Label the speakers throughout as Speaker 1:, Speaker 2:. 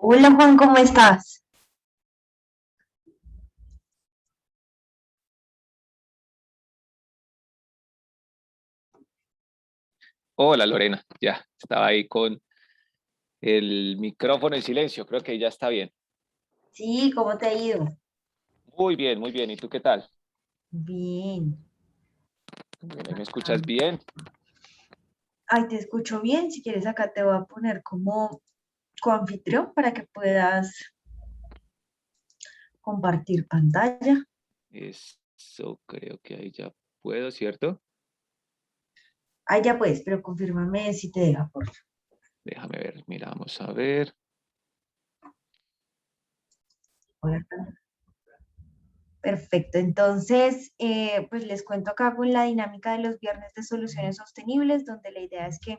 Speaker 1: Hola Juan, ¿cómo estás?
Speaker 2: Hola Lorena, ya estaba ahí con el micrófono en silencio, creo que ya está bien.
Speaker 1: Sí, ¿cómo te ha ido?
Speaker 2: Muy bien, muy bien. ¿Y tú qué tal?
Speaker 1: Bien.
Speaker 2: Bien, ¿ahí ¿me escuchas
Speaker 1: Ah,
Speaker 2: bien?
Speaker 1: Ay, te escucho bien. Si quieres, acá te voy a poner como coanfitrión para que puedas compartir pantalla.
Speaker 2: Eso creo que ahí ya puedo, ¿cierto?
Speaker 1: Ay, ya puedes, pero confírmame si te deja, por favor.
Speaker 2: Déjame ver, mira, vamos a ver.
Speaker 1: Perfecto. Entonces, pues les cuento acá con la dinámica de los viernes de soluciones sostenibles, donde la idea es que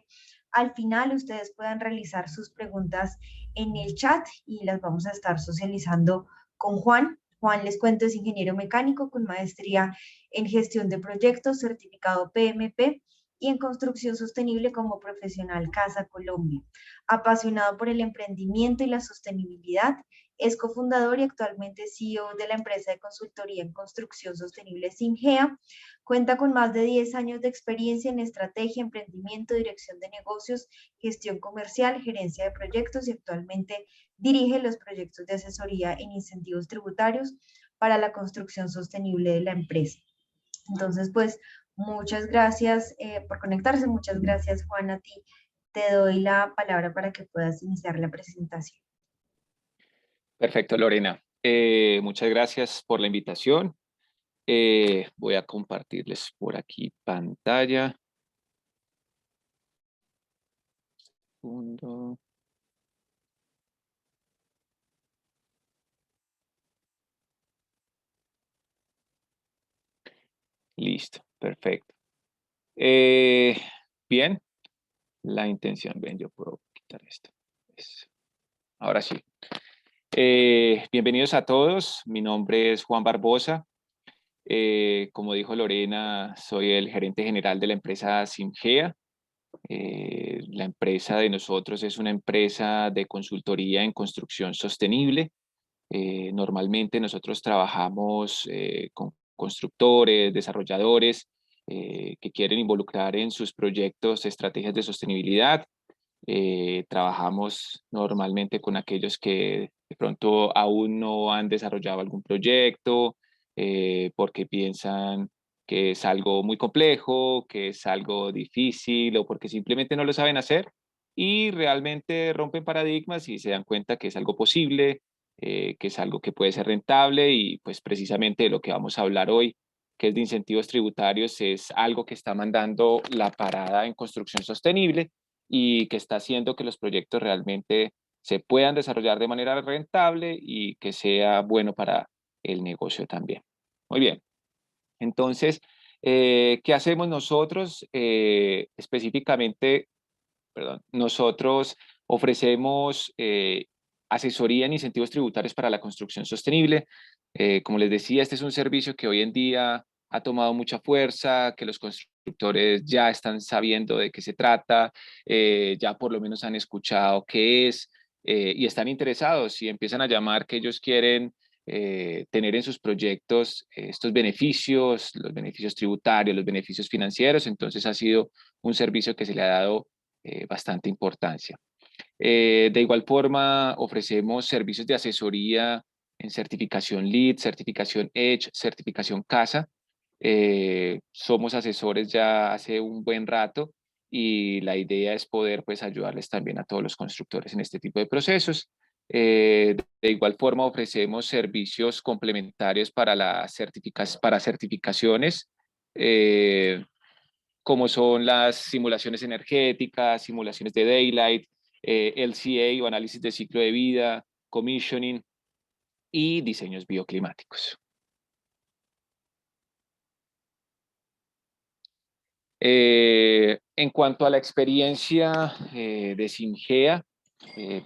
Speaker 1: al final ustedes puedan realizar sus preguntas en el chat y las vamos a estar socializando con Juan. Juan, les cuento, es ingeniero mecánico con maestría en gestión de proyectos, certificado PMP y en construcción sostenible como profesional Casa Colombia. Apasionado por el emprendimiento y la sostenibilidad, es cofundador y actualmente CEO de la empresa de consultoría en construcción sostenible Singea. Cuenta con más de 10 años de experiencia en estrategia, emprendimiento, dirección de negocios, gestión comercial, gerencia de proyectos y actualmente dirige los proyectos de asesoría en incentivos tributarios para la construcción sostenible de la empresa. Entonces, pues, muchas gracias por conectarse. Muchas gracias, Juan, a ti. Te doy la palabra para que puedas iniciar la presentación.
Speaker 2: Perfecto, Lorena. Muchas gracias por la invitación. Voy a compartirles por aquí pantalla. Segundo. Listo, perfecto. Eh, Bien, la intención, ven, yo puedo quitar esto. Eso. Ahora sí. Bienvenidos a todos. Mi nombre es Juan Barbosa. Como dijo Lorena, soy el gerente general de la empresa Singea. La empresa de nosotros es una empresa de consultoría en construcción sostenible. Normalmente nosotros trabajamos con constructores, desarrolladores que quieren involucrar en sus proyectos estrategias de sostenibilidad. Trabajamos normalmente con aquellos que de pronto aún no han desarrollado algún proyecto porque piensan que es algo muy complejo, que es algo difícil o porque simplemente no lo saben hacer y realmente rompen paradigmas y se dan cuenta que es algo posible, que es algo que puede ser rentable y pues precisamente de lo que vamos a hablar hoy, que es de incentivos tributarios, es algo que está mandando la parada en construcción sostenible y que está haciendo que los proyectos realmente se puedan desarrollar de manera rentable y que sea bueno para el negocio también. Muy bien. Entonces, ¿qué hacemos nosotros? Específicamente, perdón, nosotros ofrecemos asesoría en incentivos tributarios para la construcción sostenible. Como les decía, este es un servicio que hoy en día ha tomado mucha fuerza, que los constructores ya están sabiendo de qué se trata, ya por lo menos han escuchado qué es y están interesados y empiezan a llamar que ellos quieren tener en sus proyectos estos beneficios, los beneficios tributarios, los beneficios financieros. Entonces ha sido un servicio que se le ha dado bastante importancia. De igual forma, ofrecemos servicios de asesoría en certificación LEED, certificación EDGE, certificación CASA. Somos asesores ya hace un buen rato y la idea es poder pues ayudarles también a todos los constructores en este tipo de procesos. De igual forma ofrecemos servicios complementarios para para certificaciones, como son las simulaciones energéticas, simulaciones de daylight, LCA o análisis de ciclo de vida, commissioning y diseños bioclimáticos. En cuanto a la experiencia de Singea,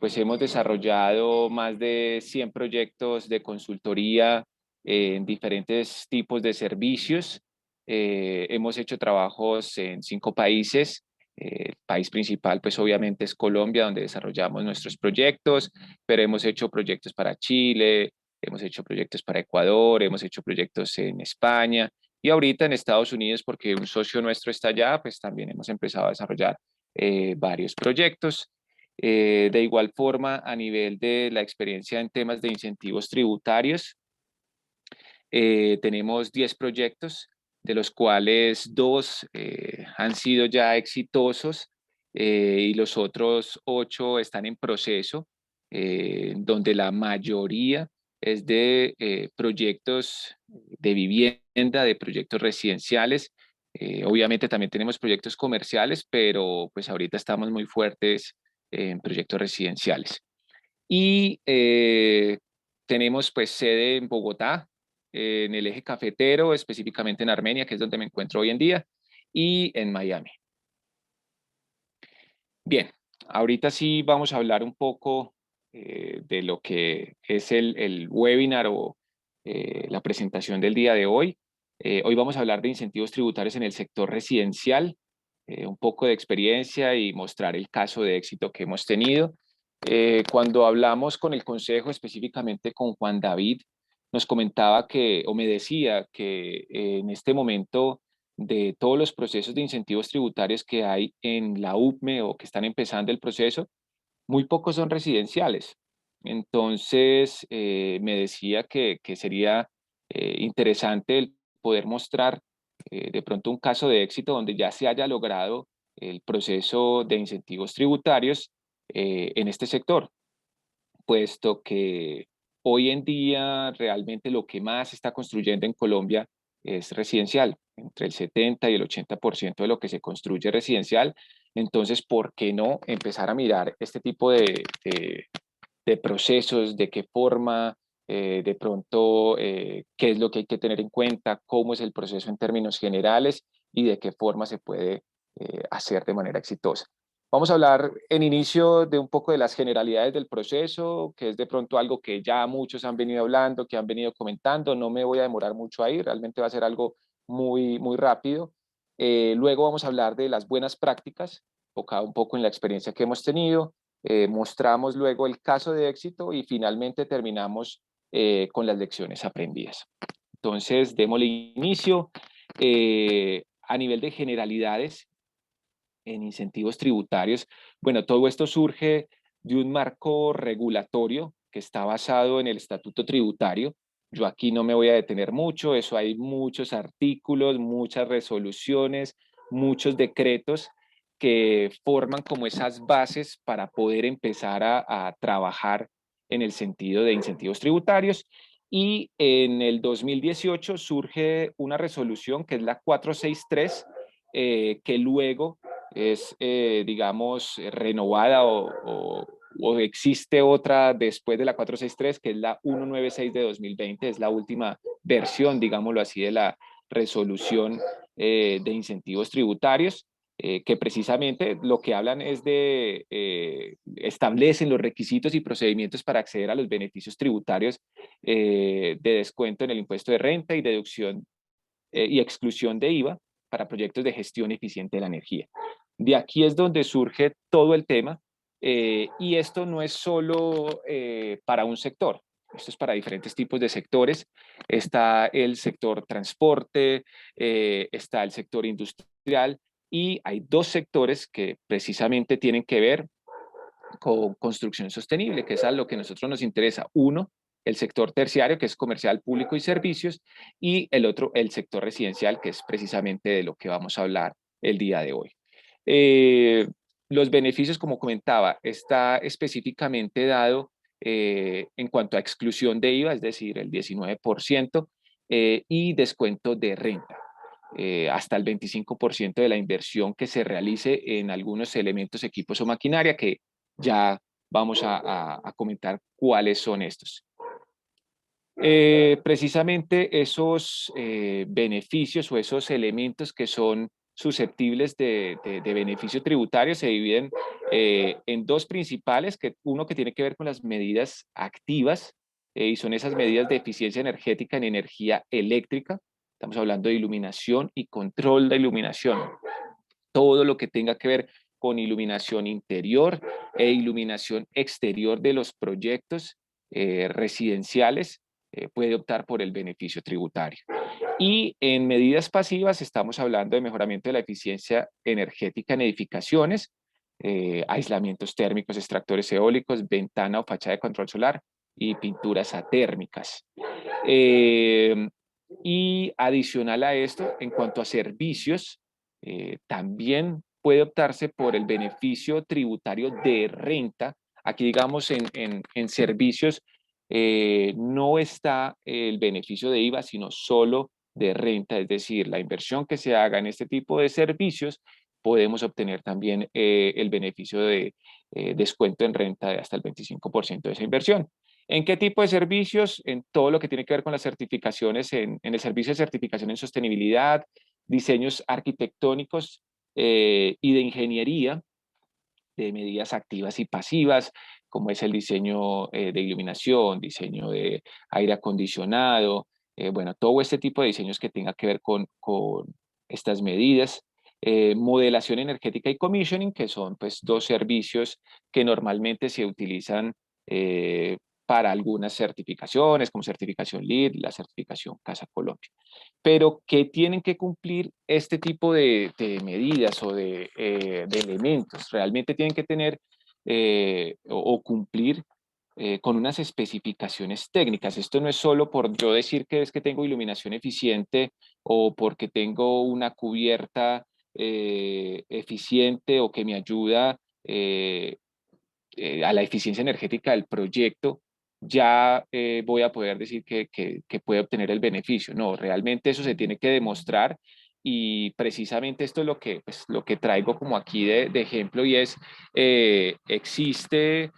Speaker 2: pues hemos desarrollado más de 100 proyectos de consultoría en diferentes tipos de servicios. Hemos hecho trabajos en 5 países El país principal, pues obviamente es Colombia, donde desarrollamos nuestros proyectos, pero hemos hecho proyectos para Chile, hemos hecho proyectos para Ecuador, hemos hecho proyectos en España y ahorita en Estados Unidos, porque un socio nuestro está allá, pues también hemos empezado a desarrollar varios proyectos. De igual forma, a nivel de la experiencia en temas de incentivos tributarios, tenemos 10 proyectos, de los cuales 2 han sido ya exitosos y los otros 8 están en proceso, donde la mayoría es de proyectos de vivienda, de proyectos residenciales. Obviamente también tenemos proyectos comerciales, pero pues ahorita estamos muy fuertes en proyectos residenciales. Y tenemos pues sede en Bogotá, en el eje cafetero, específicamente en Armenia, que es donde me encuentro hoy en día, y en Miami. Bien, ahorita sí vamos a hablar un poco de lo que es el webinar o la presentación del día de hoy. Hoy vamos a hablar de incentivos tributarios en el sector residencial, un poco de experiencia y mostrar el caso de éxito que hemos tenido. Cuando hablamos con el consejo, específicamente con Juan David, nos comentaba que, o me decía que en este momento de todos los procesos de incentivos tributarios que hay en la UPME o que están empezando el proceso, muy pocos son residenciales. Entonces, me decía que sería interesante el poder mostrar de pronto un caso de éxito donde ya se haya logrado el proceso de incentivos tributarios en este sector, puesto que hoy en día realmente lo que más se está construyendo en Colombia es residencial, entre el 70 y el 80% de lo que se construye es residencial. Entonces, ¿por qué no empezar a mirar este tipo de procesos, de qué forma, de pronto, qué es lo que hay que tener en cuenta, cómo es el proceso en términos generales y de qué forma se puede hacer de manera exitosa? Vamos a hablar en inicio de un poco de las generalidades del proceso, que es de pronto algo que ya muchos han venido hablando, que han venido comentando. No me voy a demorar mucho ahí, realmente va a ser algo muy rápido. Luego vamos a hablar de las buenas prácticas, enfocado un poco en la experiencia que hemos tenido. Mostramos luego el caso de éxito y finalmente terminamos con las lecciones aprendidas. Entonces, démosle inicio. A nivel de generalidades, en incentivos tributarios. Bueno, todo esto surge de un marco regulatorio que está basado en el estatuto tributario. Yo aquí no me voy a detener mucho, eso hay muchos artículos, muchas resoluciones, muchos decretos que forman como esas bases para poder empezar a trabajar en el sentido de incentivos tributarios. Y en el 2018 surge una resolución que es la 463, que luego es, digamos, renovada o existe otra después de la 463, que es la 196 de 2020, es la última versión, digámoslo así, de la resolución de incentivos tributarios, que precisamente lo que hablan es de, establecen los requisitos y procedimientos para acceder a los beneficios tributarios de descuento en el impuesto de renta y deducción y exclusión de IVA para proyectos de gestión eficiente de la energía. De aquí es donde surge todo el tema y esto no es solo para un sector, esto es para diferentes tipos de sectores. Está el sector transporte, está el sector industrial y hay dos sectores que precisamente tienen que ver con construcción sostenible, que es a lo que a nosotros nos interesa. Uno, el sector terciario, que es comercial, público y servicios, y el otro, el sector residencial, que es precisamente de lo que vamos a hablar el día de hoy. Eh, los beneficios, como comentaba, está específicamente dado en cuanto a exclusión de IVA, es decir, el 19%, y descuento de renta. Hasta el 25% de la inversión que se realice en algunos elementos, equipos o maquinaria, que ya vamos a comentar cuáles son estos. Precisamente esos beneficios o esos elementos que son susceptibles de beneficio tributario se dividen en dos principales, que uno que tiene que ver con las medidas activas y son esas medidas de eficiencia energética en energía eléctrica. Estamos hablando de iluminación y control de iluminación. Todo lo que tenga que ver con iluminación interior e iluminación exterior de los proyectos residenciales puede optar por el beneficio tributario. Y en medidas pasivas estamos hablando de mejoramiento de la eficiencia energética en edificaciones, aislamientos térmicos, extractores eólicos, ventana o fachada de control solar y pinturas atérmicas. Y adicional a esto, en cuanto a servicios, también puede optarse por el beneficio tributario de renta. Aquí, digamos, en servicios no está el beneficio de IVA, sino solo de renta, es decir, la inversión que se haga en este tipo de servicios, podemos obtener también el beneficio de descuento en renta de hasta el 25% de esa inversión. ¿En qué tipo de servicios? En todo lo que tiene que ver con las certificaciones, en el servicio de certificación en sostenibilidad, diseños arquitectónicos y de ingeniería, de medidas activas y pasivas, como es el diseño de iluminación, diseño de aire acondicionado, bueno, todo este tipo de diseños que tenga que ver con estas medidas. Modelación energética y commissioning, que son pues dos servicios que normalmente se utilizan para algunas certificaciones, como certificación LEED, la certificación Casa Colombia, pero que tienen que cumplir este tipo de medidas o de elementos. Realmente tienen que tener o cumplir con unas especificaciones técnicas. Esto no es solo por yo decir que es que tengo iluminación eficiente o porque tengo una cubierta eficiente o que me ayuda a la eficiencia energética del proyecto, ya voy a poder decir que puede obtener el beneficio. No, realmente eso se tiene que demostrar y precisamente esto es lo que, pues, lo que traigo como aquí de ejemplo y es, existe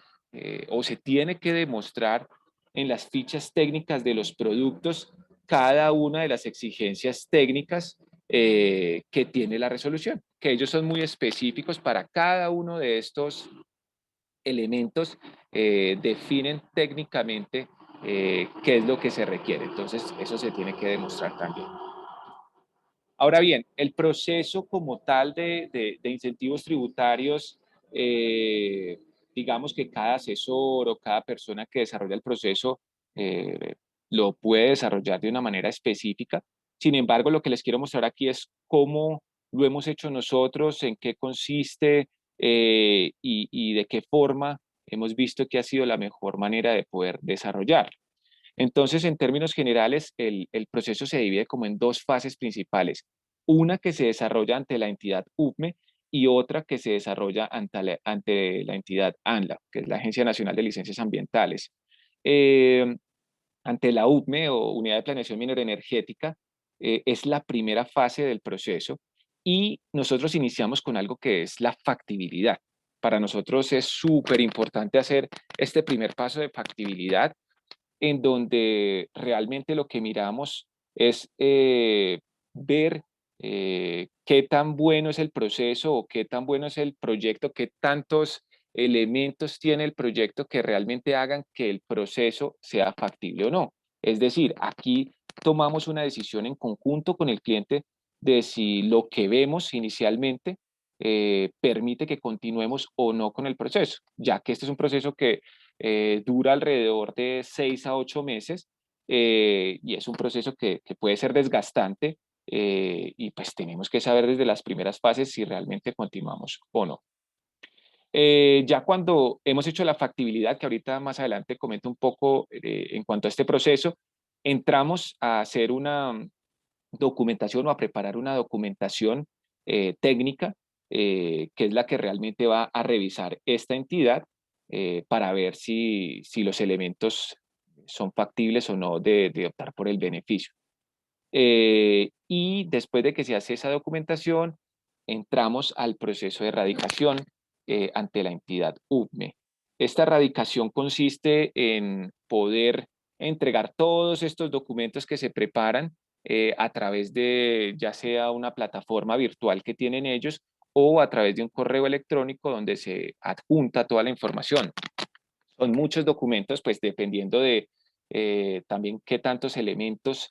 Speaker 2: o se tiene que demostrar en las fichas técnicas de los productos cada una de las exigencias técnicas que tiene la resolución, que ellos son muy específicos para cada uno de estos elementos definen técnicamente qué es lo que se requiere. Entonces, eso se tiene que demostrar también. Ahora bien, el proceso como tal de incentivos tributarios, digamos que cada asesor o cada persona que desarrolla el proceso eh, lo puede desarrollar de una manera específica. Sin embargo, lo que les quiero mostrar aquí es cómo lo hemos hecho nosotros, en qué consiste y de qué forma hemos visto que ha sido la mejor manera de poder desarrollar. Entonces, en términos generales, el proceso se divide como en dos fases principales. Una que se desarrolla ante la entidad UPME y otra que se desarrolla ante la entidad ANLA, que es la Agencia Nacional de Licencias Ambientales. Eh, Ante la UPME o Unidad de Planeación Minera Energética, es la primera fase del proceso y nosotros iniciamos con algo que es la factibilidad. Para nosotros es súper importante hacer este primer paso de factibilidad en donde realmente lo que miramos es ver qué tan bueno es el proceso o qué tan bueno es el proyecto, qué tantos elementos tiene el proyecto que realmente hagan que el proceso sea factible o no. Es decir, aquí tomamos una decisión en conjunto con el cliente de si lo que vemos inicialmente permite que continuemos o no con el proceso, ya que este es un proceso que dura alrededor de 6 a 8 meses y es un proceso que puede ser desgastante y pues tenemos que saber desde las primeras fases si realmente continuamos o no. Ya cuando hemos hecho la factibilidad, que ahorita más adelante comento un poco en cuanto a este proceso, entramos a hacer una documentación o a preparar una documentación técnica que es la que realmente va a revisar esta entidad para ver si los elementos son factibles o no de optar por el beneficio. Y después de que se hace esa documentación, entramos al proceso de erradicación ante la entidad UPME. Esta erradicación consiste en poder entregar todos estos documentos que se preparan a través de ya sea una plataforma virtual que tienen ellos o a través de un correo electrónico donde se adjunta toda la información. Son muchos documentos, pues dependiendo de también qué tantos elementos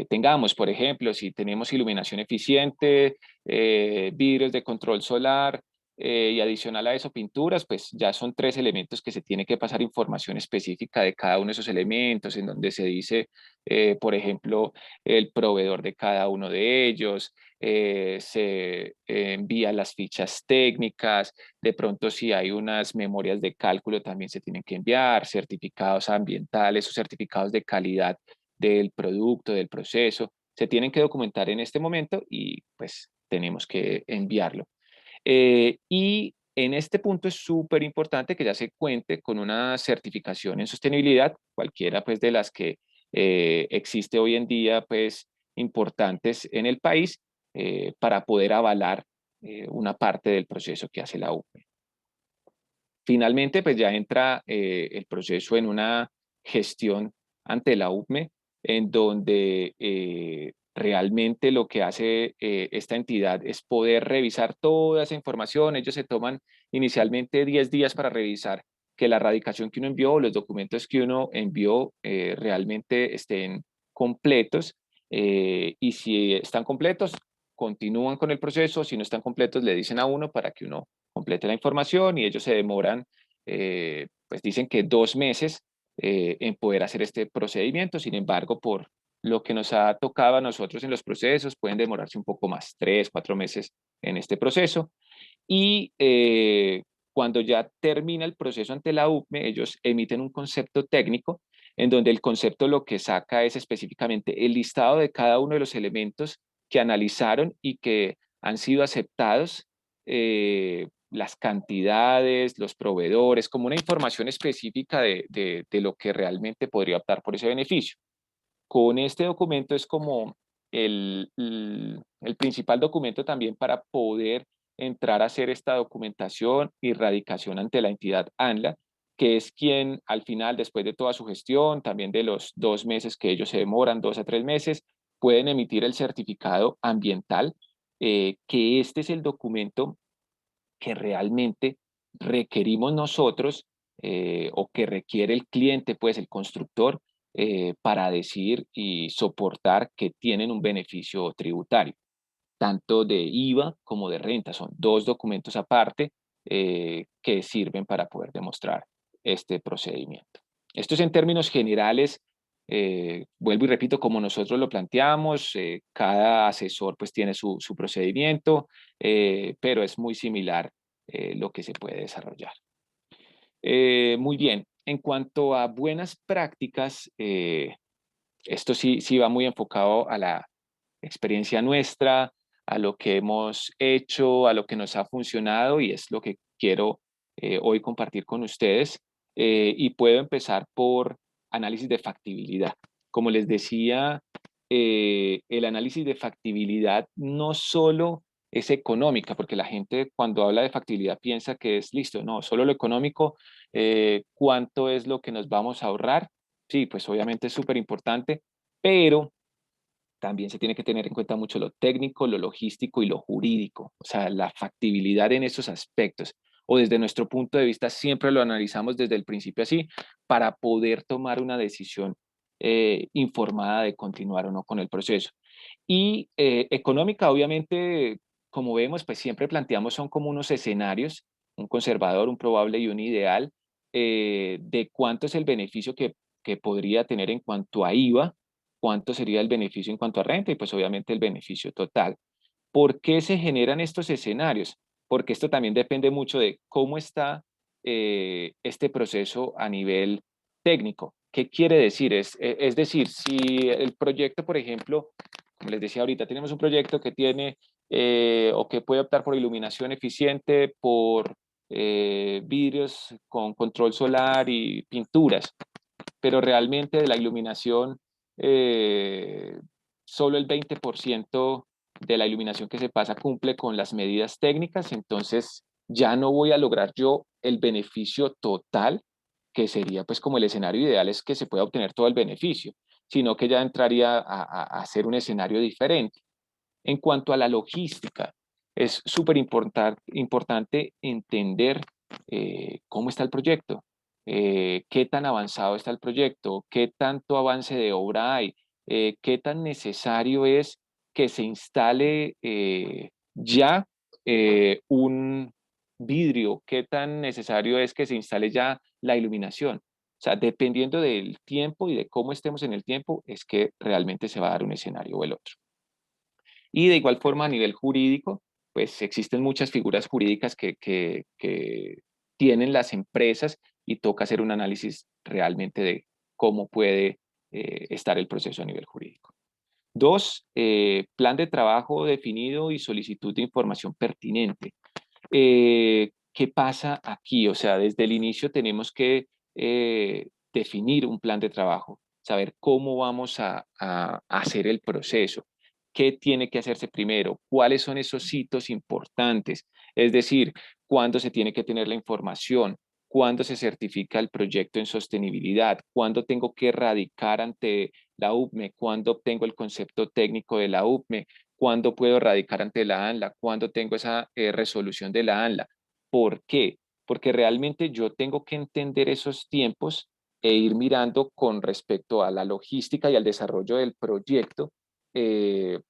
Speaker 2: tengamos. Por ejemplo, si tenemos iluminación eficiente, vidrios de control solar, y adicional a eso pinturas, pues ya son tres elementos que se tiene que pasar información específica de cada uno de esos elementos, en donde se dice, por ejemplo, el proveedor de cada uno de ellos, se envía las fichas técnicas, de pronto si hay unas memorias de cálculo también se tienen que enviar, certificados ambientales o certificados de calidad del producto, del proceso, se tienen que documentar en este momento y pues tenemos que enviarlo. Y en este punto es súper importante que ya se cuente con una certificación en sostenibilidad, cualquiera pues de las que existe hoy en día pues importantes en el país, para poder avalar una parte del proceso que hace la UPE. Finalmente pues ya entra el proceso en una gestión ante la UPME, en donde realmente lo que hace esta entidad es poder revisar toda esa información. Ellos se toman inicialmente 10 días para revisar que la radicación que uno envió, los documentos que uno envió realmente estén completos, y si están completos, continúan con el proceso. Si no están completos, le dicen a uno para que uno complete la información, y ellos se demoran, pues dicen que 2 meses en poder hacer este procedimiento. Sin embargo, por lo que nos ha tocado a nosotros en los procesos, pueden demorarse un poco más, 3, 4 meses en este proceso. Y cuando ya termina el proceso ante la UPME, ellos emiten un concepto técnico en donde el concepto lo que saca es específicamente el listado de cada uno de los elementos que analizaron y que han sido aceptados, las cantidades, los proveedores, como una información específica de lo que realmente podría optar por ese beneficio. Con este documento es como el principal documento también para poder entrar a hacer esta documentación y radicación ante la entidad ANLA, que es quien al final, después de toda su gestión, también de los 2 meses que ellos se demoran, 2 a 3 meses, pueden emitir el certificado ambiental, que este es el documento que realmente requerimos nosotros, o que requiere el cliente, pues el constructor, para decir y soportar que tienen un beneficio tributario, tanto de IVA como de renta. Son dos documentos aparte, que sirven para poder demostrar este procedimiento. Esto es en términos generales. Vuelvo y repito, como nosotros lo planteamos, cada asesor pues tiene su procedimiento, pero es muy similar lo que se puede desarrollar. Muy bien, en cuanto a buenas prácticas, esto sí va muy enfocado a la experiencia nuestra, a lo que hemos hecho, a lo que nos ha funcionado, y es lo que quiero hoy compartir con ustedes. Y puedo empezar por análisis de factibilidad. Como les decía, el análisis de factibilidad no solo es económica, porque la gente cuando habla de factibilidad piensa que es listo, no, solo lo económico. ¿Cuánto es lo que nos vamos a ahorrar? Sí, pues obviamente es súper importante, pero también se tiene que tener en cuenta mucho lo técnico, lo logístico y lo jurídico, o sea, la factibilidad en esos aspectos. O desde nuestro punto de vista siempre lo analizamos desde el principio así, para poder tomar una decisión informada de continuar o no con el proceso. Y económica, obviamente, como vemos, pues siempre planteamos son como unos escenarios, un conservador, un probable y un ideal, de cuánto es el beneficio que podría tener en cuanto a IVA, cuánto sería el beneficio en cuanto a renta y pues obviamente el beneficio total. ¿Por qué se generan estos escenarios? Porque esto también depende mucho de cómo está este proceso a nivel técnico. ¿Qué quiere decir? Es decir, si el proyecto, por ejemplo, como les decía ahorita, tenemos un proyecto que tiene o que puede optar por iluminación eficiente, por vidrios con control solar y pinturas, pero realmente de la iluminación, eh, solo el 20% de la iluminación que se pasa cumple con las medidas técnicas. Entonces ya no voy a lograr yo el beneficio total, que sería pues como el escenario ideal es que se pueda obtener todo el beneficio, sino que ya entraría a ser un escenario diferente. En cuanto a la logística, es súper importante entender cómo está el proyecto, qué tan avanzado está el proyecto, qué tanto avance de obra hay. qué tan necesario es que se instale ya un vidrio, qué tan necesario es que se instale ya la iluminación. O sea, dependiendo del tiempo y de cómo estemos en el tiempo, es que realmente se va a dar un escenario o el otro. Y de igual forma, a nivel jurídico, pues existen muchas figuras jurídicas que tienen las empresas y toca hacer un análisis realmente de cómo puede estar el proceso a nivel jurídico. Dos, plan de trabajo definido y solicitud de información pertinente. ¿Qué pasa aquí? O sea, desde el inicio tenemos que definir un plan de trabajo, saber cómo vamos a hacer el proceso, qué tiene que hacerse primero, cuáles son esos hitos importantes, es decir, cuándo se tiene que tener la información, cuándo se certifica el proyecto en sostenibilidad, cuándo tengo que radicar ante la UPME, cuándo obtengo el concepto técnico de la UPME, cuándo puedo radicar ante la ANLA, cuándo tengo esa resolución de la ANLA. ¿Por qué? Porque realmente yo tengo que entender esos tiempos e ir mirando con respecto a la logística y al desarrollo del proyecto, eh,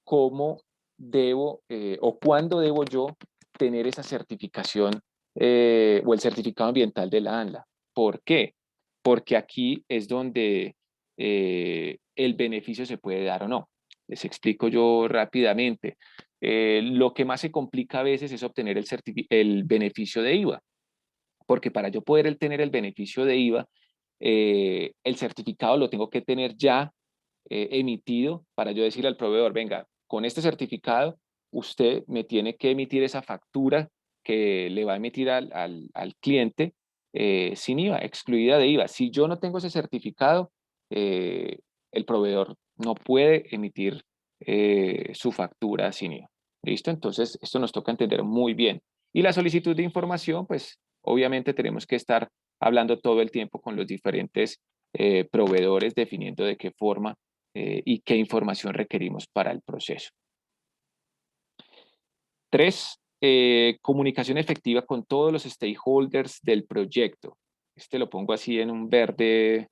Speaker 2: cómo debo o cuándo debo yo tener esa certificación o el certificado ambiental de la ANLA. ¿Por qué? Porque aquí es donde el beneficio se puede dar o no. Les explico yo rápidamente. Lo que más se complica a veces es obtener el beneficio de IVA, porque para yo poder tener el beneficio de IVA, el certificado lo tengo que tener ya emitido para yo decirle al proveedor, venga, con este certificado usted me tiene que emitir esa factura que le va a emitir al cliente sin IVA, excluida de IVA. Si yo no tengo ese certificado, eh, el proveedor no puede emitir su factura sin IVA. ¿Listo? Entonces, esto nos toca entender muy bien. Y la solicitud de información, pues obviamente tenemos que estar hablando todo el tiempo con los diferentes proveedores, definiendo de qué forma y qué información requerimos para el proceso. Tres, comunicación efectiva con todos los stakeholders del proyecto. Este lo pongo así en un verde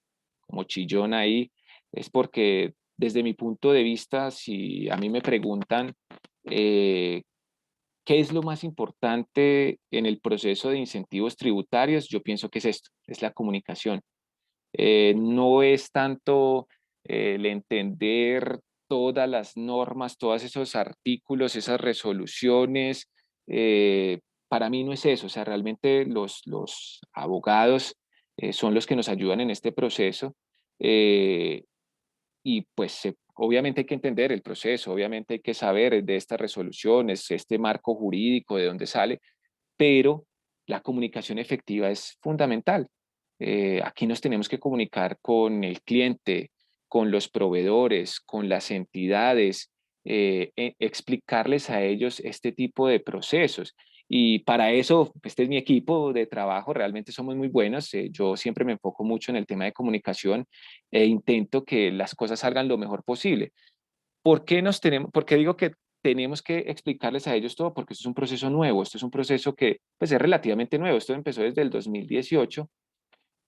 Speaker 2: como chillón ahí, es porque desde mi punto de vista, si a mí me preguntan eh, qué es lo más importante en el proceso de incentivos tributarios, yo pienso que es esto, es la comunicación. No es tanto el entender todas las normas, todos esos artículos, esas resoluciones. Para mí no es eso, o sea, realmente los abogados son los que nos ayudan en este proceso y pues obviamente hay que entender el proceso, obviamente hay que saber de estas resoluciones, este marco jurídico, de dónde sale, pero la comunicación efectiva es fundamental. Aquí nos tenemos que comunicar con el cliente, con los proveedores, con las entidades, explicarles a ellos este tipo de procesos. Y para eso, este es mi equipo de trabajo, realmente somos muy buenos. Yo siempre me enfoco mucho en el tema de comunicación e intento que las cosas salgan lo mejor posible. ¿Por qué digo que tenemos que explicarles a ellos todo? Porque esto es un proceso nuevo, esto es un proceso que pues, es relativamente nuevo, esto empezó desde el 2018,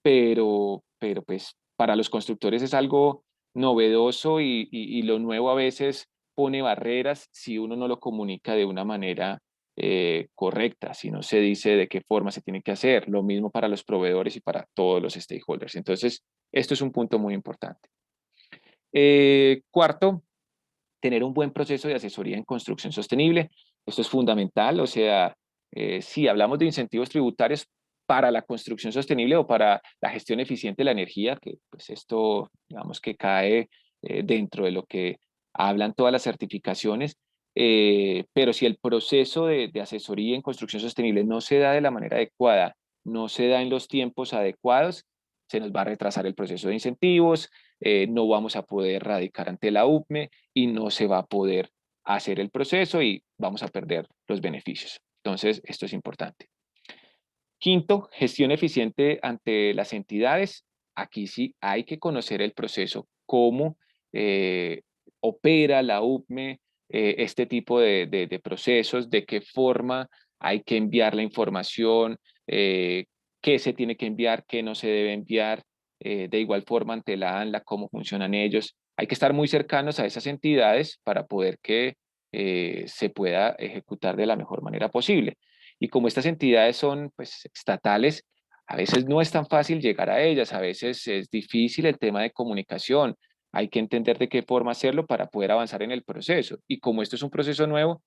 Speaker 2: pero pues para los constructores es algo novedoso y lo nuevo a veces pone barreras si uno no lo comunica de una manera correcta, si no se dice de qué forma se tiene que hacer, lo mismo para los proveedores y para todos los stakeholders. Entonces, esto es un punto muy importante. Cuarto, tener un buen proceso de asesoría en construcción sostenible. Esto es fundamental, o sea, si hablamos de incentivos tributarios para la construcción sostenible o para la gestión eficiente de la energía, que pues esto, digamos que cae dentro de lo que hablan todas las certificaciones, pero si el proceso de asesoría en construcción sostenible no se da de la manera adecuada, no se da en los tiempos adecuados, se nos va a retrasar el proceso de incentivos, no vamos a poder radicar ante la UPME y no se va a poder hacer el proceso y vamos a perder los beneficios. Entonces, esto es importante. Quinto, gestión eficiente ante las entidades. Aquí sí hay que conocer el proceso, cómo opera la UPME, este tipo de procesos, de qué forma hay que enviar la información, qué se tiene que enviar, qué no se debe enviar, de igual forma ante la ANLA, cómo funcionan ellos. Hay que estar muy cercanos a esas entidades para poder que se pueda ejecutar de la mejor manera posible. Y como estas entidades son pues estatales, a veces no es tan fácil llegar a ellas, a veces es difícil el tema de comunicación. Hay que entender de qué forma hacerlo para poder avanzar en el proceso. Y como esto es un proceso nuevo,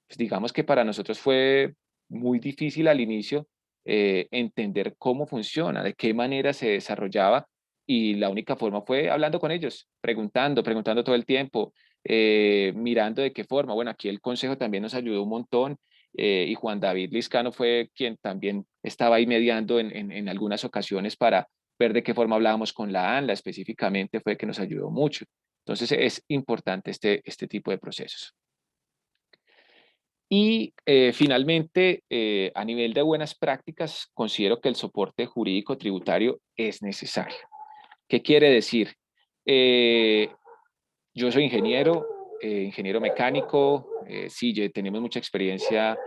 Speaker 2: pues digamos que para nosotros fue muy difícil al inicio entender cómo funciona, de qué manera se desarrollaba, y la única forma fue hablando con ellos, preguntando todo el tiempo, mirando de qué forma. Bueno, aquí el consejo también nos ayudó un montón, y Juan David Liscano fue quien también estaba ahí mediando en algunas ocasiones para ver de qué forma hablábamos con la ANLA específicamente, fue que nos ayudó mucho. Entonces es importante este tipo de procesos. Y finalmente, a nivel de buenas prácticas, considero que el soporte jurídico tributario es necesario. ¿Qué quiere decir? Eh, yo soy ingeniero, ingeniero mecánico, sí, tenemos mucha experiencia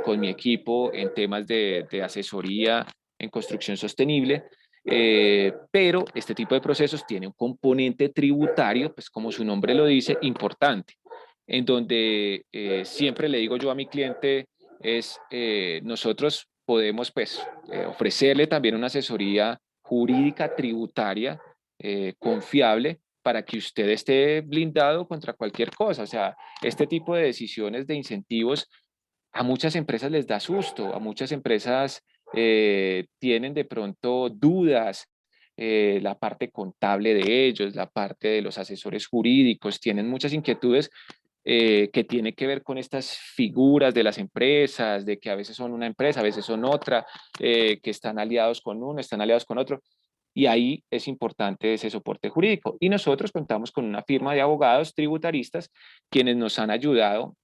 Speaker 2: con mi equipo en temas de asesoría en construcción sostenible, pero este tipo de procesos tiene un componente tributario, pues como su nombre lo dice, importante, en donde siempre le digo yo a mi cliente es, nosotros podemos pues ofrecerle también una asesoría jurídica tributaria confiable para que usted esté blindado contra cualquier cosa. O sea, este tipo de decisiones de incentivos a muchas empresas les da susto, a muchas empresas tienen de pronto dudas, la parte contable de ellos, la parte de los asesores jurídicos, tienen muchas inquietudes que tienen que ver con estas figuras de las empresas, de que a veces son una empresa, a veces son otra, que están aliados con uno, están aliados con otro. Y ahí es importante ese soporte jurídico. Y nosotros contamos con una firma de abogados tributaristas quienes nos han ayudado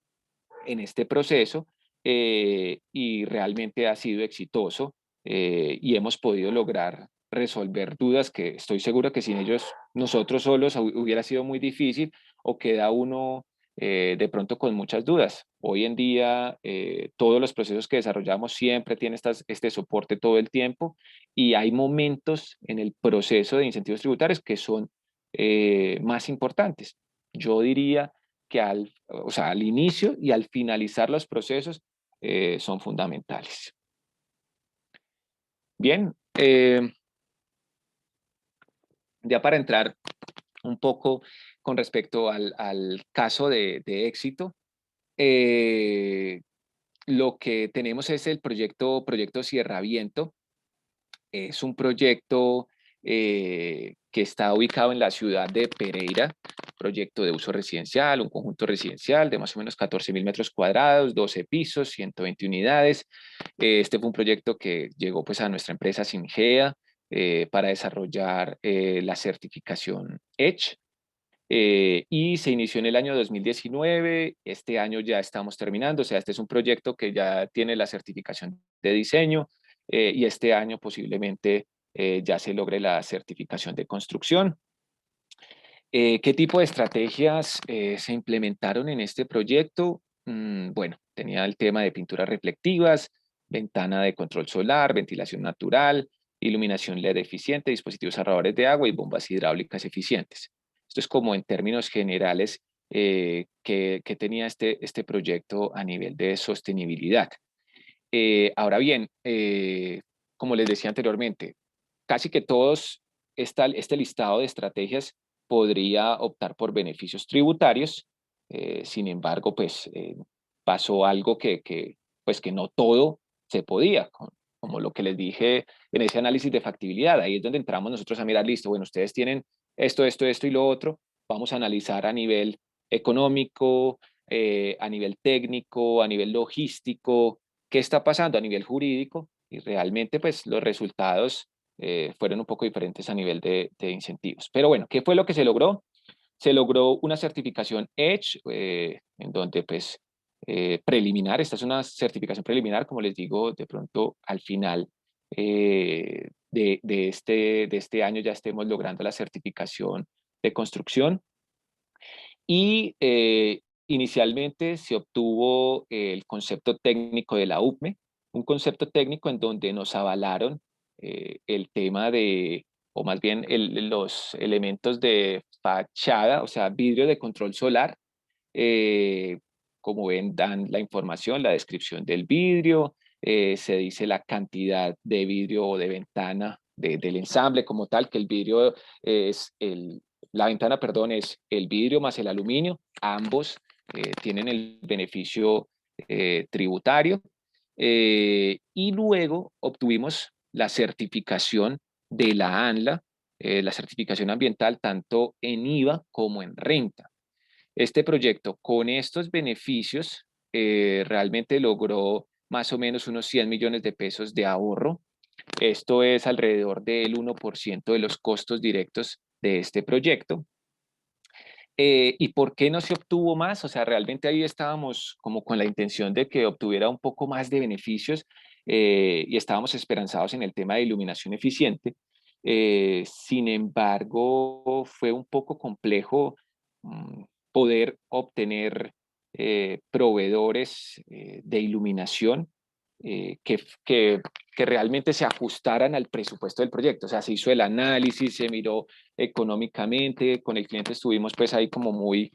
Speaker 2: en este proceso, y realmente ha sido exitoso, y hemos podido lograr resolver dudas que estoy seguro que sin ellos, nosotros solos, hubiera sido muy difícil, o queda uno de pronto con muchas dudas. Hoy en día, todos los procesos que desarrollamos siempre tienen este soporte todo el tiempo, y hay momentos en el proceso de incentivos tributarios que son más importantes. Yo diría que o sea, al inicio y al finalizar los procesos son fundamentales. Bien, ya para entrar un poco con respecto al caso de éxito, eh, lo que tenemos es el proyecto Sierra Viento. Es un proyecto que está ubicado en la ciudad de Pereira, proyecto de uso residencial, un conjunto residencial de más o menos 14.000 metros cuadrados, 12 pisos, 120 unidades. Este fue un proyecto que llegó pues a nuestra empresa Singea para desarrollar la certificación EDGE. Y se inició en el año 2019, este año ya estamos terminando, o sea, este es un proyecto que ya tiene la certificación de diseño, y este año posiblemente ya se logre la certificación de construcción. ¿Qué tipo de estrategias se implementaron en este proyecto? Bueno, tenía el tema de pinturas reflectivas, ventana de control solar, ventilación natural, iluminación LED eficiente, dispositivos ahorradores de agua y bombas hidráulicas eficientes. Esto es como en términos generales que tenía este proyecto a nivel de sostenibilidad. Ahora bien, como les decía anteriormente, casi que todos este listado de estrategias podría optar por beneficios tributarios. Sin embargo, pues pasó algo pues, que no todo se podía, como lo que les dije en ese análisis de factibilidad. Ahí es donde entramos nosotros a mirar, listo, bueno, ustedes tienen esto y lo otro. Vamos a analizar a nivel económico, a nivel técnico, a nivel logístico, qué está pasando a nivel jurídico, y realmente pues los resultados fueron un poco diferentes a nivel de incentivos. Pero bueno, ¿qué fue lo que se logró? Se logró una certificación EDGE, en donde pues preliminar, esta es una certificación preliminar, como les digo, de pronto al final de este año ya estemos logrando la certificación de construcción. Y inicialmente se obtuvo el concepto técnico de la UPME, un concepto técnico en donde nos avalaron el tema de o más bien los elementos de fachada, o sea, vidrio de control solar. eh, Como ven, dan la información, la descripción del vidrio, se dice la cantidad de vidrio o de ventana del ensamble como tal, que el vidrio es la ventana, perdón, es el vidrio más el aluminio, ambos tienen el beneficio tributario. Y luego obtuvimos la certificación de la ANLA, la certificación ambiental tanto en IVA como en renta. Este proyecto con estos beneficios realmente logró más o menos unos 100 millones de pesos de ahorro. Esto es alrededor del 1% de los costos directos de este proyecto. ¿Y por qué no se obtuvo más? O sea, realmente ahí estábamos como con la intención de que obtuviera un poco más de beneficios y estábamos esperanzados en el tema de iluminación eficiente. Sin embargo, fue un poco complejo mm, poder obtener proveedores de iluminación eh, que, que, que realmente se ajustaran al presupuesto del proyecto. O sea, se hizo el análisis, se miró económicamente, con el cliente estuvimos pues ahí como muy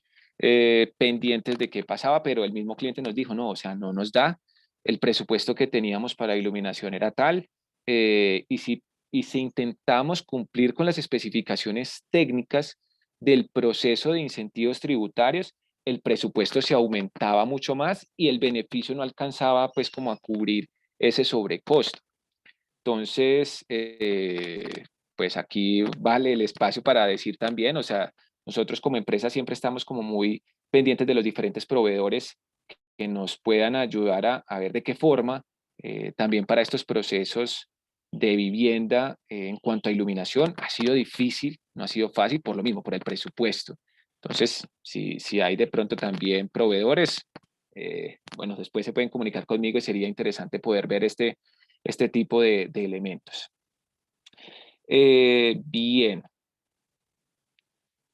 Speaker 2: pendientes de qué pasaba, pero el mismo cliente nos dijo, no, o sea, no nos da, el presupuesto que teníamos para iluminación era tal, y si intentamos cumplir con las especificaciones técnicas del proceso de incentivos tributarios, el presupuesto se aumentaba mucho más y el beneficio no alcanzaba pues como a cubrir ese sobrecosto. Entonces, pues aquí vale el espacio para decir también, o sea, nosotros como empresa siempre estamos como muy pendientes de los diferentes proveedores que nos puedan ayudar a ver de qué forma también para estos procesos de vivienda en cuanto a iluminación ha sido difícil, no ha sido fácil por lo mismo, por el presupuesto. Entonces, si hay de pronto también proveedores, bueno, después se pueden comunicar conmigo y sería interesante poder ver este tipo de elementos. Bien,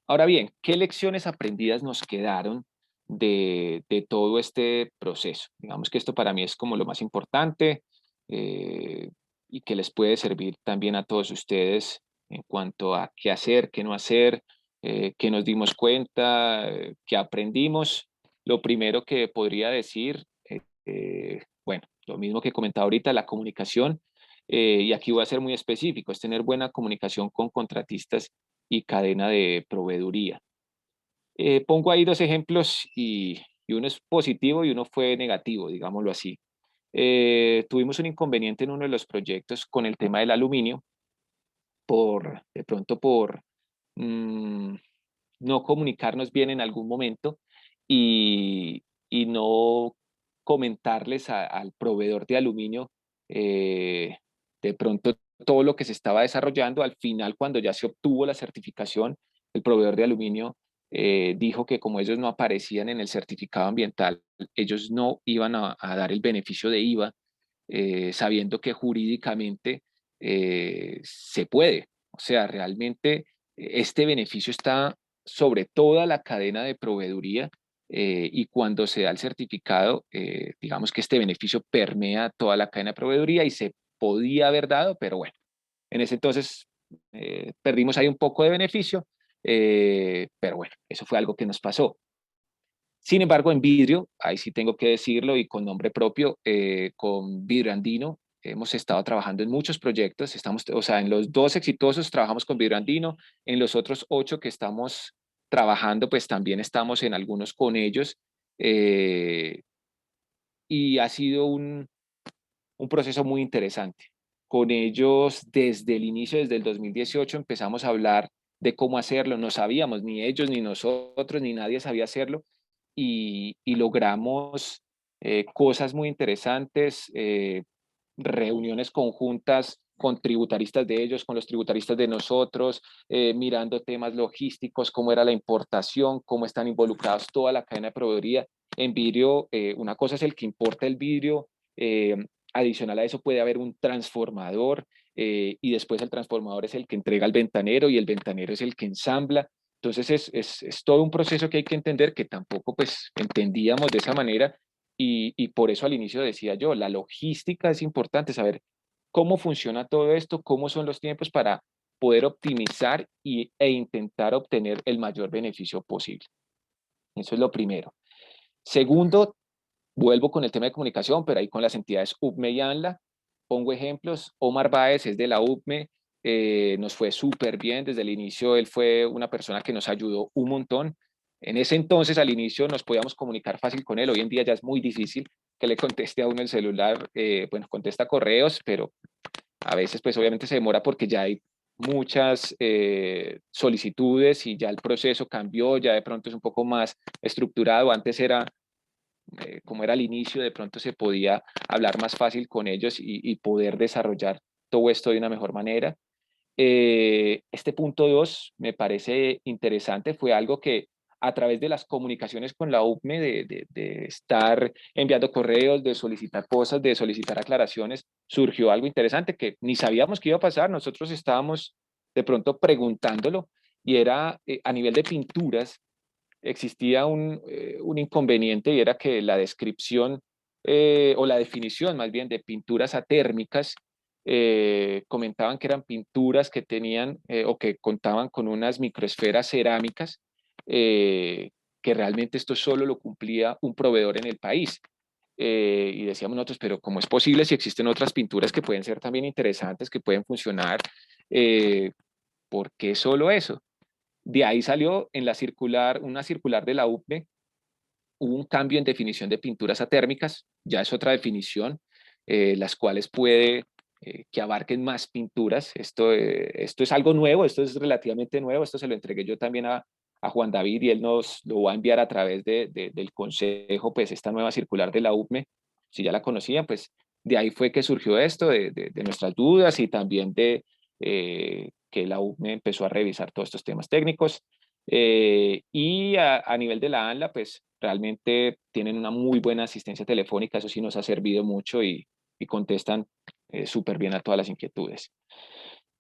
Speaker 2: ahora bien, ¿qué lecciones aprendidas nos quedaron de todo este proceso? Digamos que esto para mí es como lo más importante eh, y que les puede servir también a todos ustedes en cuanto a qué hacer, qué no hacer, qué nos dimos cuenta, qué aprendimos. Lo primero que podría decir, bueno, lo mismo que comentaba ahorita, la comunicación, y aquí voy a ser muy específico, es tener buena comunicación con contratistas y cadena de proveeduría. Pongo ahí dos ejemplos y uno es positivo y uno fue negativo, digámoslo así. Tuvimos un inconveniente en uno de los proyectos con el tema del aluminio, de pronto por mm, no comunicarnos bien en algún momento y no comentarles al proveedor de aluminio eh, de pronto todo lo que se estaba desarrollando. Al final, cuando ya se obtuvo la certificación, el proveedor de aluminio dijo que como ellos no aparecían en el certificado ambiental, ellos no iban a dar el beneficio de IVA, sabiendo que jurídicamente se puede. O sea, realmente este beneficio está sobre toda la cadena de proveeduría y cuando se da el certificado, digamos que este beneficio permea toda la cadena de proveeduría y se podía haber dado, pero bueno, en ese entonces perdimos ahí un poco de beneficio, pero bueno, eso fue algo que nos pasó. Sin embargo, en vidrio, ahí sí tengo que decirlo y con nombre propio, con Vidrio Andino hemos estado trabajando en muchos proyectos, estamos, o sea, en los dos exitosos trabajamos con Vidrio Andino, en los otros 8 que estamos trabajando, pues también estamos en algunos con ellos, eh, y ha sido un proceso muy interesante. Con ellos, desde el inicio, desde el 2018, empezamos a hablar de cómo hacerlo, no sabíamos, ni ellos, ni nosotros, ni nadie sabía hacerlo, y logramos cosas muy interesantes, reuniones conjuntas con tributaristas de ellos, con los tributaristas de nosotros, mirando temas logísticos, cómo era la importación, cómo están involucrados toda la cadena de proveeduría. En vidrio, una cosa es el que importa el vidrio, adicional a eso puede haber un transformador y después el transformador es el que entrega al ventanero y el ventanero es el que ensambla. Entonces es todo un proceso que hay que entender que tampoco pues entendíamos de esa manera y por eso al inicio decía yo, la logística es importante, saber cómo funciona todo esto, cómo son los tiempos para poder optimizar e intentar obtener el mayor beneficio posible. Eso es lo primero. Segundo, vuelvo con el tema de comunicación, pero ahí con las entidades UPME y ANLA. Pongo ejemplos. Omar Báez es de la UPME, nos fue súper bien. Desde el inicio él fue una persona que nos ayudó un montón. En ese entonces, al inicio, nos podíamos comunicar fácil con él. Hoy en día ya es muy difícil que le conteste a uno el celular. Bueno, contesta correos, pero a veces pues obviamente se demora porque ya hay muchas solicitudes y ya el proceso cambió, ya de pronto es un poco más estructurado. Antes era como era al inicio, de pronto se podía hablar más fácil con ellos y poder desarrollar todo esto de una mejor manera. Este punto 2 me parece interesante, fue algo que a través de las comunicaciones con la UPME, de estar enviando correos, de solicitar cosas, de solicitar aclaraciones, surgió algo interesante que ni sabíamos que iba a pasar, nosotros estábamos de pronto preguntándolo y era a nivel de pinturas, existía un inconveniente y era que la descripción o la definición más bien de pinturas atérmicas comentaban que eran pinturas que tenían o que contaban con unas microesferas cerámicas que realmente esto solo lo cumplía un proveedor en el país. Y decíamos nosotros, pero ¿cómo es posible si existen otras pinturas que pueden ser también interesantes, que pueden funcionar? ¿Por qué solo eso? De ahí salió en la circular, una circular de la UPME, hubo un cambio en definición de pinturas atérmicas, ya es otra definición, las cuales puede que abarquen más pinturas. Esto es algo nuevo, esto es relativamente nuevo, esto se lo entregué yo también a Juan David y él nos lo va a enviar a través del consejo, pues esta nueva circular de la UPME, si ya la conocían, pues de ahí fue que surgió esto, de nuestras dudas y también de que la UPME empezó a revisar todos estos temas técnicos. Y a nivel de la ANLA, pues realmente tienen una muy buena asistencia telefónica, eso sí nos ha servido mucho y contestan súper bien a todas las inquietudes.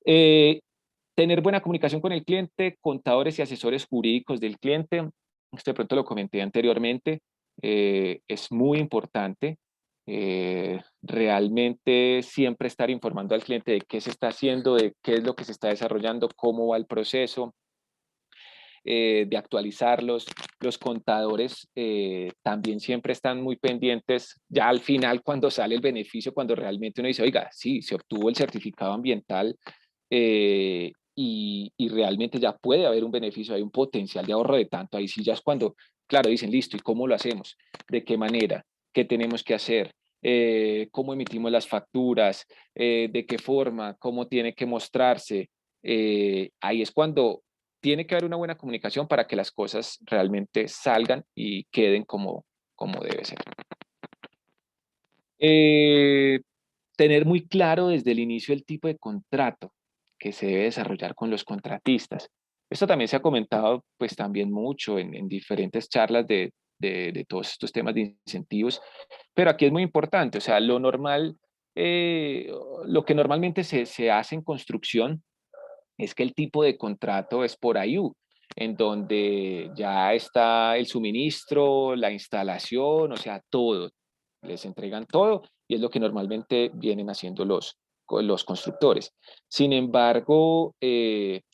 Speaker 2: Eh, Tener buena comunicación con el cliente, contadores y asesores jurídicos del cliente, esto de pronto lo comenté anteriormente, es muy importante. Realmente siempre estar informando al cliente de qué se está haciendo, de qué es lo que se está desarrollando, cómo va el proceso, de actualizarlos. Los contadores también siempre están muy pendientes, ya al final cuando sale el beneficio, cuando realmente uno dice, oiga, sí, se obtuvo el certificado ambiental y realmente ya puede haber un beneficio, hay un potencial de ahorro de tanto, ahí sí ya es cuando, claro, dicen, listo, ¿y cómo lo hacemos? ¿De qué manera? ¿Qué tenemos que hacer? ¿Cómo emitimos las facturas? ¿De qué forma? ¿Cómo tiene que mostrarse? Ahí es cuando tiene que haber una buena comunicación para que las cosas realmente salgan y queden como debe ser. Eh, Tener muy claro desde el inicio el tipo de contrato que se debe desarrollar con los contratistas. Esto también se ha comentado pues también mucho en diferentes charlas de todos estos temas de incentivos, pero aquí es muy importante, o sea, lo normal, lo que normalmente se hace en construcción es que el tipo de contrato es por IU, en donde ya está el suministro, la instalación, o sea, todo. Les entregan todo y es lo que normalmente vienen haciendo los constructores. Sin embargo,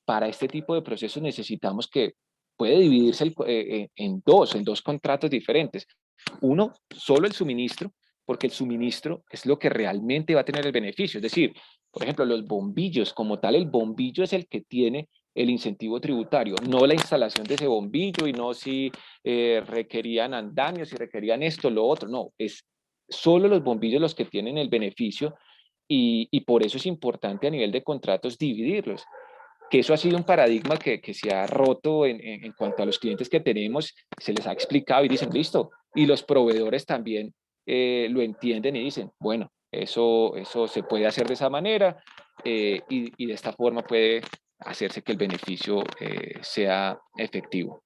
Speaker 2: para este tipo de procesos necesitamos que puede dividirse en dos contratos diferentes. Uno, solo el suministro, porque el suministro es lo que realmente va a tener el beneficio. Es decir, por ejemplo, los bombillos, como tal, el bombillo es el que tiene el incentivo tributario, no la instalación de ese bombillo y no si requerían andamios, si requerían esto, lo otro, no, es solo los bombillos los que tienen el beneficio y por eso es importante a nivel de contratos dividirlos, que eso ha sido un paradigma que se ha roto en cuanto a los clientes que tenemos, se les ha explicado y dicen, listo, y los proveedores también lo entienden y dicen, bueno, eso se puede hacer de esa manera y de esta forma puede hacerse que el beneficio sea efectivo.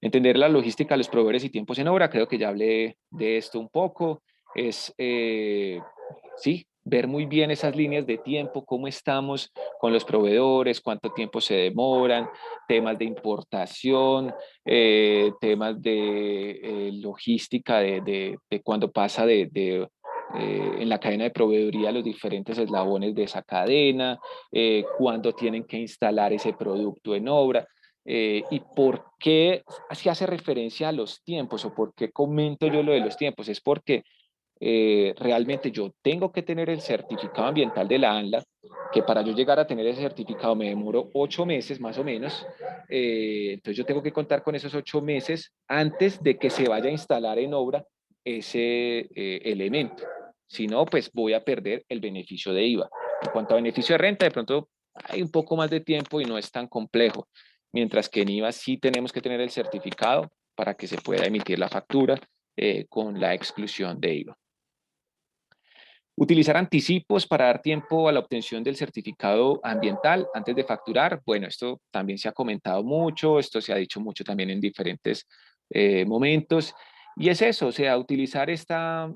Speaker 2: Entender la logística de los proveedores y tiempos en obra, creo que ya hablé de esto un poco, es, sí, ver muy bien esas líneas de tiempo, cómo estamos con los proveedores, cuánto tiempo se demoran, temas de importación, temas de logística, de cuando pasa en la cadena de proveeduría los diferentes eslabones de esa cadena, cuándo tienen que instalar ese producto en obra. ¿Y por qué se hace referencia a los tiempos o por qué comento yo lo de los tiempos? Es porque realmente yo tengo que tener el certificado ambiental de la ANLA, que para yo llegar a tener ese certificado me demoro 8 meses más o menos. Entonces yo tengo que contar con esos 8 meses antes de que se vaya a instalar en obra ese elemento. Si no, pues voy a perder el beneficio de IVA. En cuanto a beneficio de renta, de pronto hay un poco más de tiempo y no es tan complejo, mientras que en IVA sí tenemos que tener el certificado para que se pueda emitir la factura con la exclusión de IVA. Utilizar anticipos para dar tiempo a la obtención del certificado ambiental antes de facturar. Bueno, esto también se ha comentado mucho, esto se ha dicho mucho también en diferentes momentos. Y es eso, o sea, utilizar esta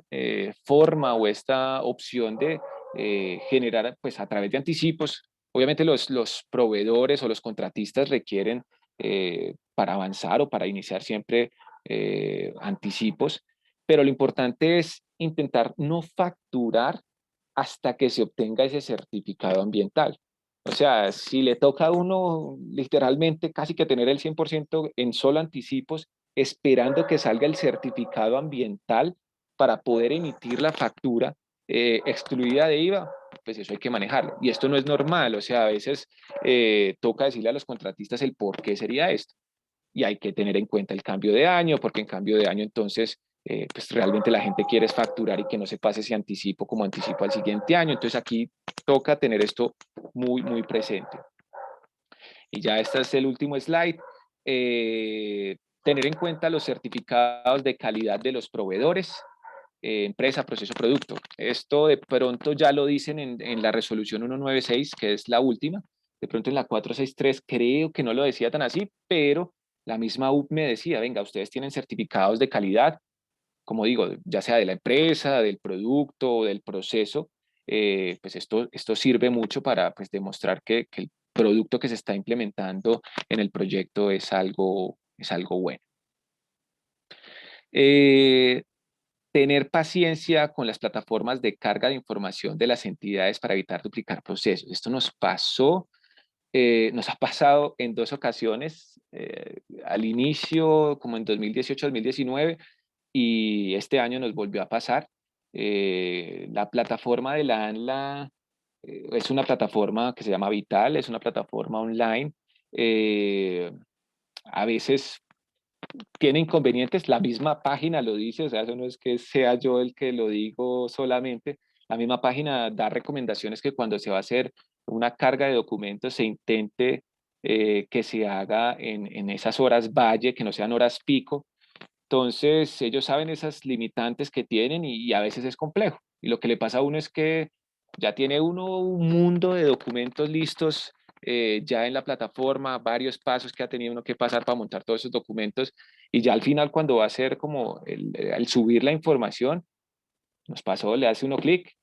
Speaker 2: forma o esta opción de generar, pues a través de anticipos. Obviamente los proveedores o los contratistas requieren para avanzar o para iniciar siempre anticipos, pero lo importante es intentar no facturar hasta que se obtenga ese certificado ambiental. O sea, si le toca a uno literalmente casi que tener el 100% en solo anticipos, esperando que salga el certificado ambiental para poder emitir la factura excluida de IVA, pues eso hay que manejarlo. Y esto no es normal, o sea, a veces toca decirle a los contratistas el por qué sería esto y hay que tener en cuenta el cambio de año, porque en cambio de año entonces, pues realmente la gente quiere facturar y que no se pase ese anticipo como anticipo al siguiente año. Entonces aquí toca tener esto muy, muy presente. Y ya este es el último slide. Tener en cuenta los certificados de calidad de los proveedores, empresa, proceso, producto. Esto de pronto ya lo dicen en la resolución 196, que es la última. De pronto en la 463 creo que no lo decía tan así, pero la misma UP me decía, venga, ustedes tienen certificados de calidad, como digo, ya sea de la empresa, del producto o del proceso, pues esto sirve mucho para pues, demostrar que el producto que se está implementando en el proyecto es algo bueno. Eh, Tener paciencia con las plataformas de carga de información de las entidades para evitar duplicar procesos. Esto nos ha pasado en dos ocasiones, al inicio, como en 2018-2019, y este año nos volvió a pasar. La plataforma de la ANLA es una plataforma que se llama Vital, es una plataforma online. Eh, a veces tiene inconvenientes, la misma página lo dice, o sea, eso no es que sea yo el que lo digo solamente, la misma página da recomendaciones que cuando se va a hacer una carga de documentos se intente que se haga en esas horas valle, que no sean horas pico. Entonces, ellos saben esas limitantes que tienen y a veces es complejo. Y lo que le pasa a uno es que ya tiene uno un mundo de documentos listos ya en la plataforma, varios pasos que ha tenido uno que pasar para montar todos esos documentos y ya al final cuando va a hacer como al subir la información, nos pasó, le hace uno clic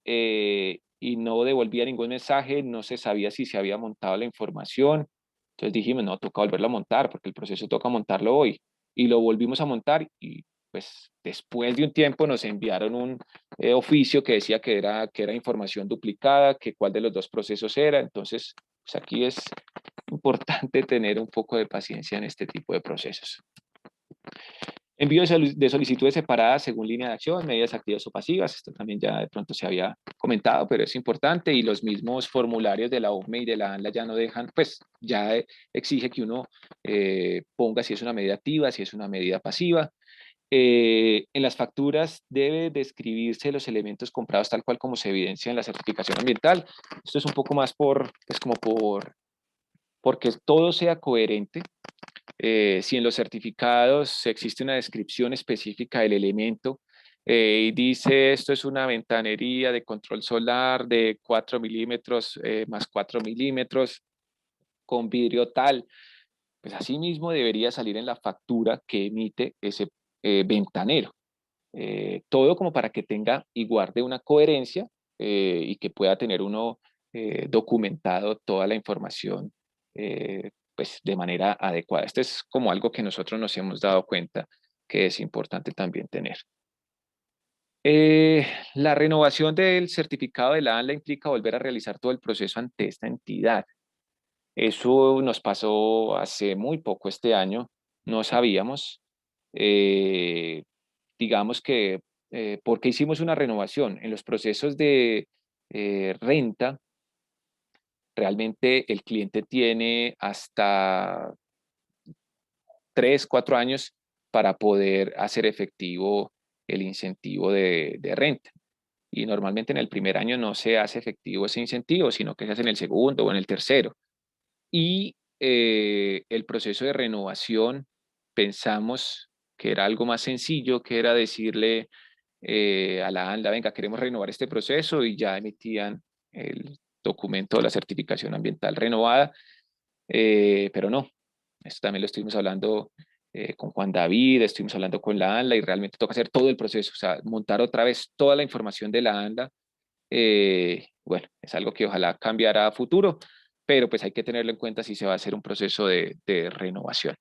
Speaker 2: y no devolvía ningún mensaje, no se sabía si se había montado la información. Entonces dijimos, no, toca volverlo a montar porque el proceso toca montarlo hoy. Y lo volvimos a montar y pues después de un tiempo nos enviaron un oficio que decía que era información duplicada, que cuál de los dos procesos era. Entonces, pues aquí es importante tener un poco de paciencia en este tipo de procesos. Envío de solicitudes separadas según línea de acción, medidas activas o pasivas. Esto también ya de pronto se había comentado, pero es importante. Y los mismos formularios de la OME y de la ANLA ya no dejan, pues ya exige que uno ponga si es una medida activa, si es una medida pasiva. En las facturas debe describirse los elementos comprados tal cual como se evidencia en la certificación ambiental. Esto es un poco más porque todo sea coherente. Si en los certificados existe una descripción específica del elemento y dice esto es una ventanería de control solar de 4 milímetros más 4 milímetros con vidrio tal, pues así mismo debería salir en la factura que emite ese ventanero. Todo como para que tenga y guarde una coherencia y que pueda tener uno documentado toda la información pues de manera adecuada. Esto es como algo que nosotros nos hemos dado cuenta que es importante también tener. La renovación del certificado de la ANLA implica volver a realizar todo el proceso ante esta entidad. Eso nos pasó hace muy poco este año, no sabíamos. Eh, digamos que, ¿por qué hicimos una renovación? En los procesos de renta, realmente el cliente tiene hasta 3, 4 años para poder hacer efectivo el incentivo de renta. Y normalmente en el primer año no se hace efectivo ese incentivo, sino que se hace en el segundo o en el tercero. Y el proceso de renovación pensamos que era algo más sencillo, que era decirle a la ANLA, venga, queremos renovar este proceso y ya emitían el documento de la certificación ambiental renovada, pero no, esto también lo estuvimos hablando con Juan David, estuvimos hablando con la ANLA y realmente toca hacer todo el proceso, o sea, montar otra vez toda la información de la ANLA. Bueno, es algo que ojalá cambiara a futuro, pero pues hay que tenerlo en cuenta si se va a hacer un proceso de renovación.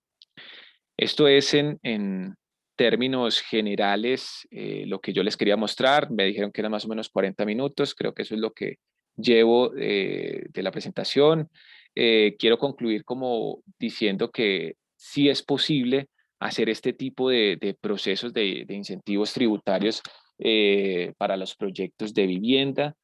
Speaker 2: Esto es en términos generales lo que yo les quería mostrar. Me dijeron que eran más o menos 40 minutos. Creo que eso es lo que llevo de la presentación. Quiero concluir como diciendo que sí es posible hacer este tipo de procesos de incentivos tributarios para los proyectos de vivienda.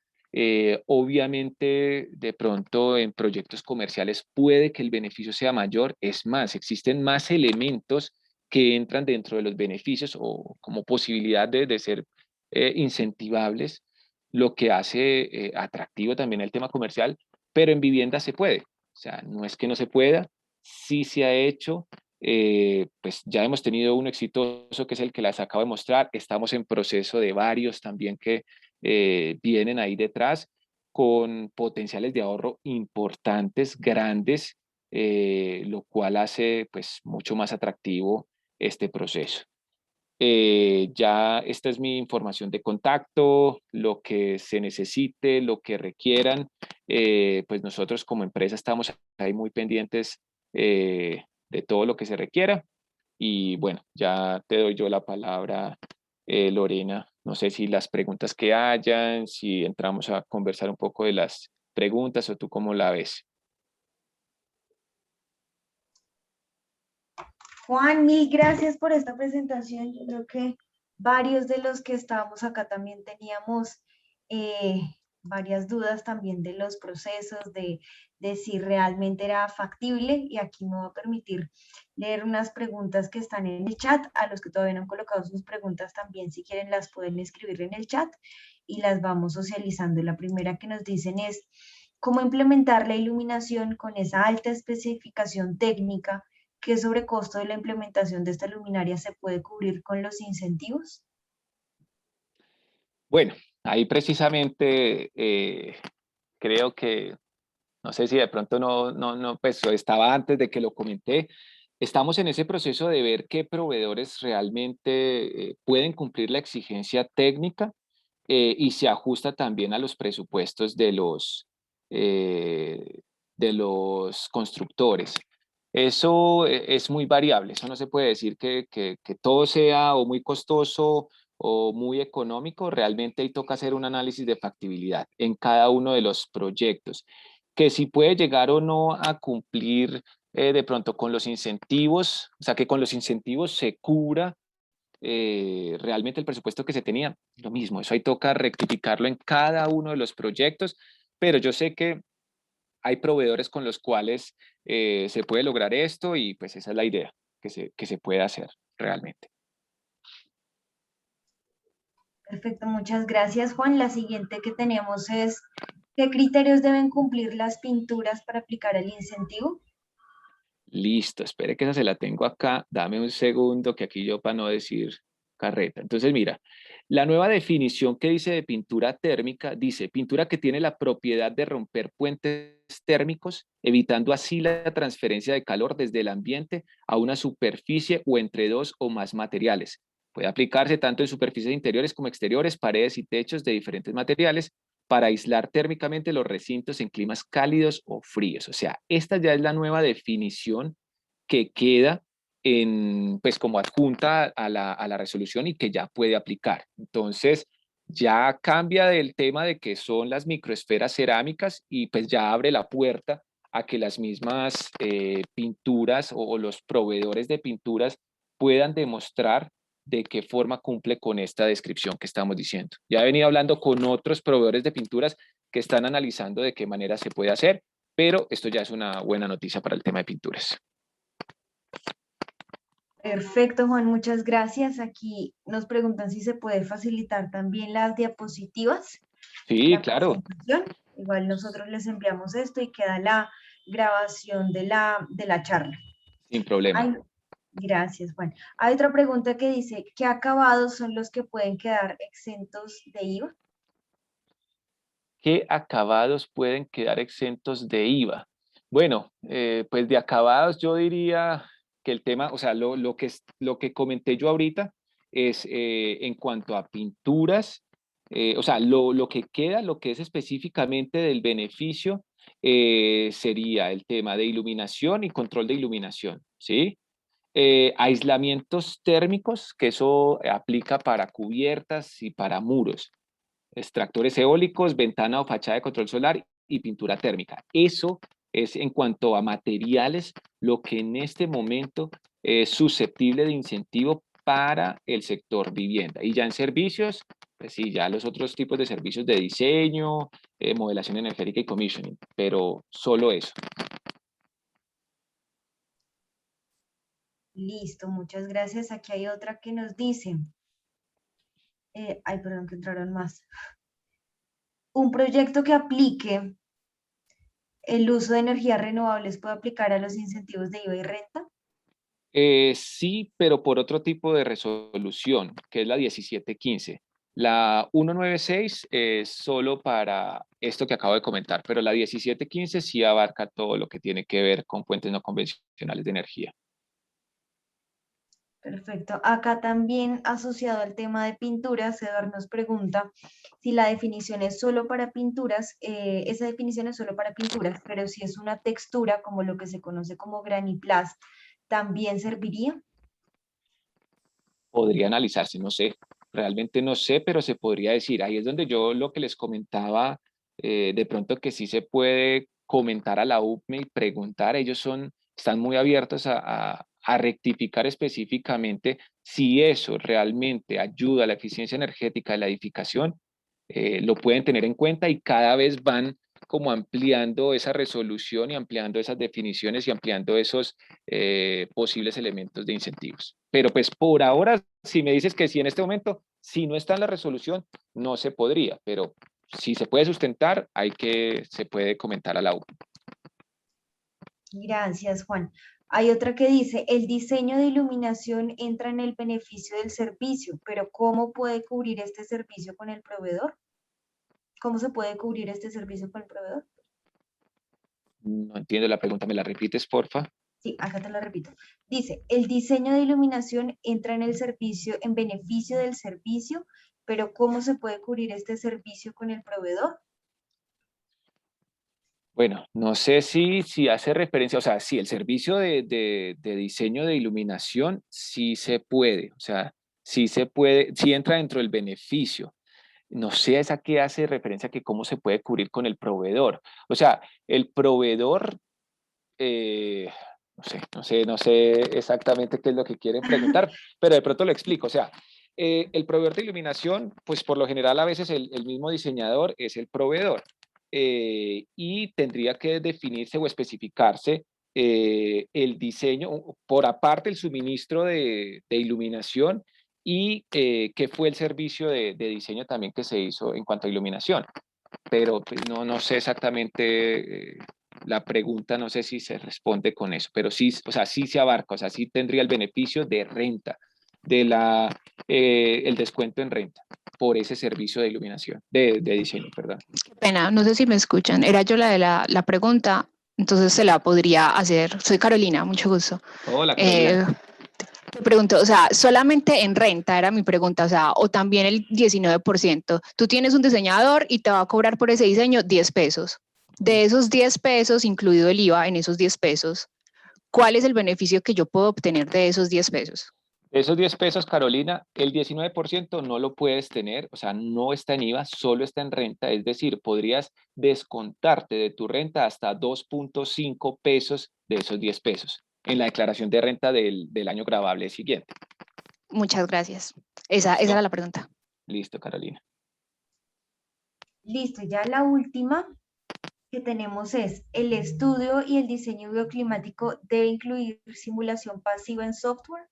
Speaker 2: Obviamente, de pronto en proyectos comerciales puede que el beneficio sea mayor. Es más, existen más elementos que entran dentro de los beneficios o como posibilidad de ser incentivables, lo que hace atractivo también el tema comercial, pero en vivienda se puede. O sea, no es que no se pueda, sí se ha hecho. Pues ya hemos tenido uno exitoso que es el que les acabo de mostrar. Estamos en proceso de varios también que vienen ahí detrás con potenciales de ahorro importantes, grandes, lo cual hace pues mucho más atractivo este proceso. Ya esta es mi información de contacto, lo que se necesite, lo que requieran, pues nosotros como empresa estamos ahí muy pendientes de todo lo que se requiera. Y bueno, ya te doy yo la palabra, Lorena. No sé si las preguntas que hayan, si entramos a conversar un poco de las preguntas o tú cómo la ves.
Speaker 1: Juan, mil gracias por esta presentación. Yo creo que varios de los que estábamos acá también teníamos eh, varias dudas también de los procesos, de si realmente era factible. Y aquí me voy a permitir leer unas preguntas que están en el chat. A los que todavía no han colocado sus preguntas también, si quieren, las pueden escribir en el chat y las vamos socializando. La primera que nos dicen es, ¿cómo implementar la iluminación con esa alta especificación técnica? ¿Qué sobrecosto de la implementación de esta luminaria se puede cubrir con los incentivos?
Speaker 2: Bueno, ahí precisamente creo que, no sé si de pronto pues estaba antes de que lo comenté. Estamos en ese proceso de ver qué proveedores realmente pueden cumplir la exigencia técnica y se ajusta también a los presupuestos eh, de los constructores. Eso es muy variable, eso no se puede decir que todo sea o muy costoso o muy económico. Realmente ahí toca hacer un análisis de factibilidad en cada uno de los proyectos, que si puede llegar o no a cumplir de pronto con los incentivos, o sea, que con los incentivos se cubra realmente el presupuesto que se tenía. Lo mismo, eso ahí toca rectificarlo en cada uno de los proyectos, pero yo sé que hay proveedores con los cuales se puede lograr esto y pues esa es la idea, que se pueda hacer realmente.
Speaker 1: Perfecto, muchas gracias, Juan. La siguiente que tenemos es, ¿qué criterios deben cumplir las pinturas para aplicar el incentivo?
Speaker 2: Listo, espere que esa se la tengo acá. Dame un segundo que aquí yo para no decir carreta. Entonces, mira, la nueva definición que dice de pintura térmica dice pintura que tiene la propiedad de romper puentes térmicos, evitando así la transferencia de calor desde el ambiente a una superficie o entre dos o más materiales. Puede aplicarse tanto en superficies interiores como exteriores, paredes y techos de diferentes materiales para aislar térmicamente los recintos en climas cálidos o fríos. O sea, esta ya es la nueva definición que queda pues como adjunta a la resolución y que ya puede aplicar. Entonces, ya cambia del tema de que son las microesferas cerámicas y pues ya abre la puerta a que las mismas pinturas o los proveedores de pinturas puedan demostrar de qué forma cumple con esta descripción que estamos diciendo. Ya he venido hablando con otros proveedores de pinturas que están analizando de qué manera se puede hacer, pero esto ya es una buena noticia para el tema de pinturas.
Speaker 1: Perfecto, Juan, muchas gracias. Aquí nos preguntan si se puede facilitar también las diapositivas de
Speaker 2: Sí,
Speaker 1: la
Speaker 2: claro,
Speaker 1: presentación. Igual nosotros les enviamos esto y queda la grabación de la charla.
Speaker 2: sin problema.
Speaker 1: Ay, gracias, Juan. Hay otra pregunta que dice, ¿qué acabados son los que pueden quedar exentos de IVA?
Speaker 2: ¿Qué acabados pueden quedar exentos de IVA? Bueno, pues de acabados yo diría que el tema, o sea, lo que comenté yo ahorita es en cuanto a pinturas, o sea, lo que queda, lo que es específicamente del beneficio, sería el tema de iluminación y control de iluminación, ¿sí? Aislamientos térmicos, que eso aplica para cubiertas y para muros, extractores eólicos, ventana o fachada de control solar y pintura térmica. Eso es en cuanto a materiales, lo que en este momento es susceptible de incentivo para el sector vivienda. Y ya en servicios, pues sí, ya los otros tipos de servicios de diseño, modelación energética y commissioning, pero solo eso.
Speaker 1: Listo, muchas gracias. Aquí hay otra que nos dice, ay, perdón, que entraron más. Un proyecto que aplique el uso de energías renovables puede aplicar a los incentivos de IVA y renta.
Speaker 2: Sí, pero por otro tipo de resolución, que es la 1715. La 196 es solo para esto que acabo de comentar, pero la 1715 sí abarca todo lo que tiene que ver con fuentes no convencionales de energía.
Speaker 1: Perfecto. Acá también asociado al tema de pinturas, Eduardo nos pregunta si la definición es solo para pinturas, esa definición es solo para pinturas, pero si es una textura como lo que se conoce como Graniplast, ¿también serviría?
Speaker 2: Podría analizarse, no sé, realmente no sé, pero se podría decir. Ahí es donde yo lo que les comentaba, de pronto que sí se puede comentar a la UPME y preguntar, están muy abiertos a rectificar específicamente si eso realmente ayuda a la eficiencia energética de la edificación, lo pueden tener en cuenta y cada vez van como ampliando esa resolución y ampliando esas definiciones y ampliando esos posibles elementos de incentivos. Pero pues por ahora, si me dices que sí en este momento, si no está en la resolución, no se podría, pero si se puede sustentar, se puede comentar a la U.
Speaker 1: Gracias, Juan. Hay otra que dice, el diseño de iluminación entra en el beneficio del servicio, pero ¿cómo puede cubrir este servicio con el proveedor? ¿Cómo se puede cubrir este servicio con el proveedor?
Speaker 2: No entiendo la pregunta, ¿me la repites, porfa?
Speaker 1: Sí, acá te lo repito. Dice, el diseño de iluminación entra en el servicio, en beneficio del servicio, pero ¿cómo se puede cubrir este servicio con el proveedor?
Speaker 2: Bueno, no sé si hace referencia, o sea, si el servicio de diseño de iluminación sí se puede, o sea, sí se puede, sí entra dentro del beneficio. No sé esa qué hace referencia que cómo se puede cubrir con el proveedor. O sea, el proveedor, eh, no sé exactamente qué es lo que quieren preguntar, pero de pronto lo explico. O sea, el proveedor de iluminación, pues por lo general a veces el mismo diseñador es el proveedor y tendría que definirse o especificarse el diseño, por aparte el suministro de iluminación y qué fue el servicio de diseño también que se hizo en cuanto a iluminación. Pero pues, no sé exactamente la pregunta, no sé si se responde con eso, pero sí, o sea, sí se abarca, o sea, sí tendría el beneficio de renta, el descuento en renta por ese servicio de iluminación, de diseño, perdón.
Speaker 3: Qué pena, no sé si me escuchan. Era yo la de la pregunta, entonces se la podría hacer. Soy Carolina, mucho gusto.
Speaker 2: Hola, Carolina.
Speaker 3: Eh, Te pregunto, o sea, solamente en renta era mi pregunta, o sea, o también el 19%. Tú tienes un diseñador y te va a cobrar por ese diseño 10 pesos. De esos 10 pesos, incluido el IVA en esos 10 pesos, ¿cuál es el beneficio que yo puedo obtener de esos 10 pesos?
Speaker 2: Esos 10 pesos, Carolina, el 19% no lo puedes tener, o sea, no está en IVA, solo está en renta, es decir, podrías descontarte de tu renta hasta 2.5 pesos de esos 10 pesos en la declaración de renta del año gravable siguiente.
Speaker 3: Muchas gracias. Esa era la pregunta.
Speaker 2: Listo, Carolina.
Speaker 1: Listo, ya la última que tenemos es: ¿el estudio y el diseño bioclimático debe incluir simulación pasiva en software?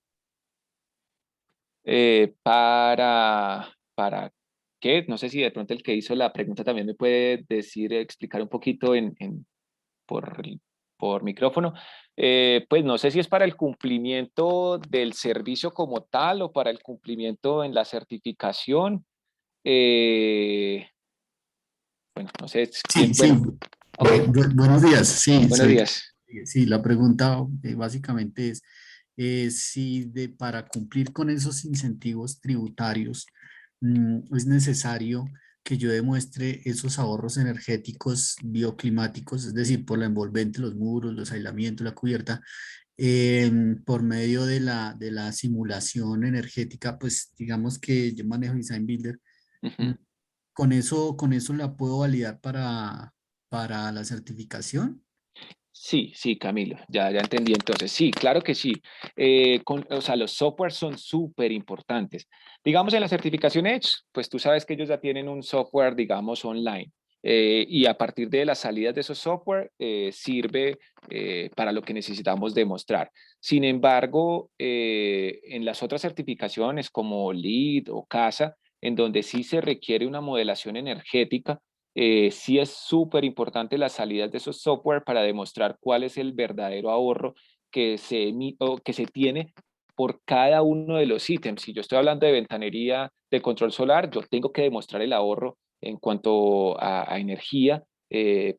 Speaker 2: ¿Para qué? No sé si de pronto el que hizo la pregunta también me puede decir, explicar un poquito por micrófono. Pues no sé si es para el cumplimiento del servicio como tal o para el cumplimiento en la certificación. Bueno, no sé.
Speaker 4: Sí, sí.
Speaker 2: Bueno, okay.
Speaker 4: Buenos días. Sí,
Speaker 2: Buenos días.
Speaker 4: sí, la pregunta básicamente es si para cumplir con esos incentivos tributarios es necesario que yo demuestre esos ahorros energéticos bioclimáticos, es decir, por la envolvente, los muros, los aislamientos, la cubierta, por medio de la simulación energética. Pues digamos que yo manejo Design Builder.
Speaker 2: Uh-huh.
Speaker 4: Con eso la puedo validar para la certificación.
Speaker 2: Sí, sí, Camilo, ya entendí entonces. Sí, claro que sí. O sea, los softwares son súper importantes. Digamos, en la certificación Edge, pues tú sabes que ellos ya tienen un software, digamos, online. Y a partir de las salidas de esos software, sirve para lo que necesitamos demostrar. Sin embargo, en las otras certificaciones como LEED o CASA, en donde sí se requiere una modelación energética, sí es súper importante las salidas de esos software para demostrar cuál es el verdadero ahorro que que se tiene por cada uno de los ítems. Si yo estoy hablando de ventanería de control solar, yo tengo que demostrar el ahorro en cuanto a energía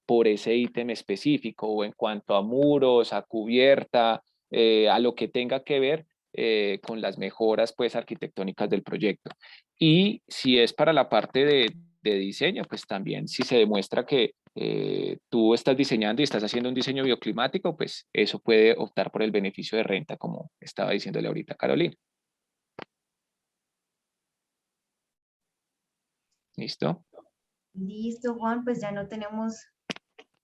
Speaker 2: por ese ítem específico, o en cuanto a muros, a cubierta, a lo que tenga que ver con las mejoras pues arquitectónicas del proyecto. Y si es para la parte de diseño, pues también si se demuestra que tú estás diseñando y estás haciendo un diseño bioclimático, pues eso puede optar por el beneficio de renta, como estaba diciéndole ahorita Carolina. ¿Listo?
Speaker 1: Listo, Juan, pues ya no tenemos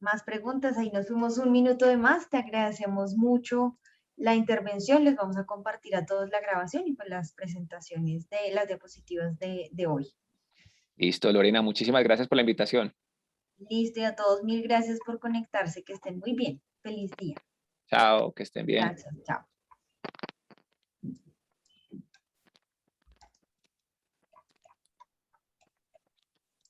Speaker 1: más preguntas. Ahí nos fuimos un minuto de más. Te agradecemos mucho la intervención. Les vamos a compartir a todos la grabación y pues las presentaciones de las diapositivas de hoy.
Speaker 2: Listo, Lorena, muchísimas gracias por la invitación.
Speaker 1: Listo, y a todos mil gracias por conectarse. Que estén muy bien. Feliz día.
Speaker 2: Chao, que estén bien.
Speaker 1: Gracias, chao.